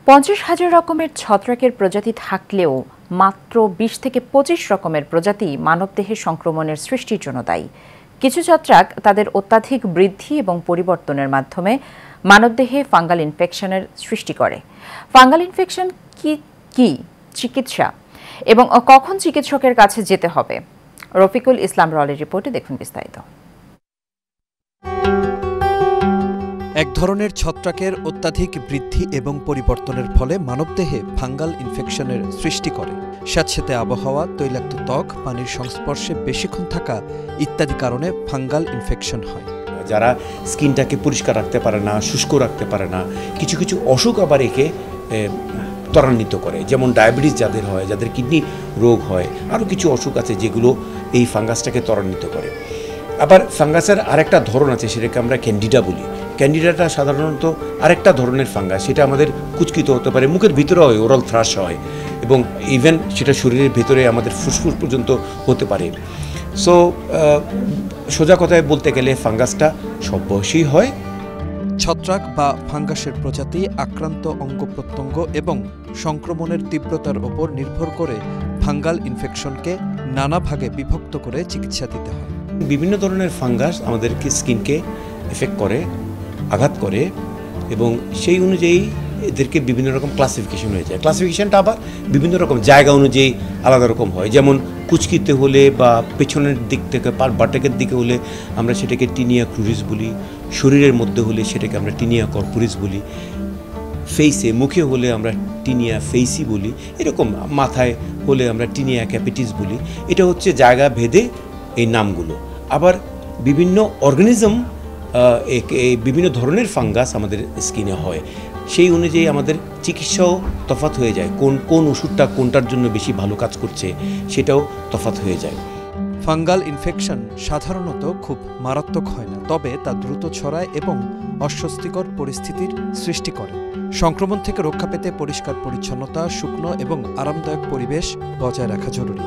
50,000 রকমের ছত্রাকের প্রজাতি থাকলেও মাত্র 20 থেকে 25 রকমের প্রজাতি মানবদেহে সংক্রমণের সৃষ্টির জন্য দায়ী। কিছু ছত্রাক তাদের অত্যাধিক বৃদ্ধি এবং পরিবর্তনের মাধ্যমে মানবদেহে ফাঙ্গাল ইনফেকশনের সৃষ্টি করে। ফাঙ্গাল ইনফেকশন কি চিকিৎসা এবং কখন চিকিৎসকের কাছে যেতে হবে? রফিকুল ইসলাম রলের রিপোর্টে দেখুন বিস্তারিত। এক ধরনের ছত্রাকের অত্যাধিক বৃদ্ধি এবং পরিবর্তনের ফলে মানবদেহে ফাঙ্গাল ইনফেকশনের সৃষ্টি করে। স্যাঁতসেঁতে আবহাওয়া, তৈলাক্ত ত্বক, পানির সংস্পর্শে বেশিক্ষণ থাকা ইত্যাদি কারণে ফাঙ্গাল ইনফেকশন হয়। যারা স্কিনটাকে পরিষ্কার রাখতে পারে না, শুষ্ক রাখতে পারে না, কিছু কিছু অসুখ আবার একে ত্বরান্বিত করে, যেমন ডায়াবেটিস যাদের হয়, যাদের কিডনি রোগ হয়, আরও কিছু অসুখ আছে যেগুলো এই ফাঙ্গাসটাকে ত্বরান্বিত করে। আবার ফাঙ্গাসের আরেকটা ধরন আছে, সেটাকে আমরা ক্যান্ডিডা বলি। ক্যান্ডিডাটা সাধারণত আরেকটা ধরনের ফাঙ্গাস, সেটা আমাদের কুচকিত হতে পারে, মুখের ভিতরে হয়, ওরাল থ্রাশ হয়, এবং ইভেন সেটা শরীরের ভেতরে আমাদের ফুসফুস পর্যন্ত হতে পারে। সো সোজা কথায় বলতে গেলে ফাঙ্গাসটা সব বয়সেই হয়। ছত্রাক বা ফাঙ্গাসের প্রজাতি, আক্রান্ত অঙ্গ প্রত্যঙ্গ এবং সংক্রমণের তীব্রতার ওপর নির্ভর করে ফাঙ্গাল ইনফেকশনকে নানা ভাগে বিভক্ত করে চিকিৎসা দিতে হয়। বিভিন্ন ধরনের ফাঙ্গাস আমাদের স্কিনকে এফেক্ট করে, আঘাত করে, এবং সেই অনুযায়ী এদেরকে বিভিন্ন রকম ক্লাসিফিকেশন হয়ে যায়। ক্লাসিফিকেশনটা আবার বিভিন্ন রকম জায়গা অনুযায়ী আলাদা রকম হয়। যেমন কুচকিতে হলে বা পেছনের দিক থেকে বাটাকের দিকে হলে আমরা সেটাকে টিনিয়া ক্রুরিস বলি, শরীরের মধ্যে হলে সেটাকে আমরা টিনিয়া কর্পোরিস বলি, ফেইসে মুখে হলে আমরা টিনিয়া ফেইসি বলি, এরকম মাথায় হলে আমরা টিনিয়া ক্যাপিটিস বলি। এটা হচ্ছে জায়গা ভেদে এই নামগুলো। আবার বিভিন্ন অর্গানিজম, বিভিন্ন ধরনের ফাঙ্গাস আমাদের স্কিনে হয়, সেই অনুযায়ী আমাদের চিকিৎসাও তফাৎ হয়ে যায়। কোন ওষুধটা কোনটার জন্য বেশি ভালো কাজ করছে সেটাও তফাৎ হয়ে যায়। ফাঙ্গাল ইনফেকশন সাধারণত খুব মারাত্মক হয় না, তবে তা দ্রুত ছড়ায় এবং অস্বস্তিকর পরিস্থিতির সৃষ্টি করে। সংক্রমণ থেকে রক্ষা পেতে পরিষ্কার পরিচ্ছন্নতা, শুকনো এবং আরামদায়ক পরিবেশ বজায় রাখা জরুরি।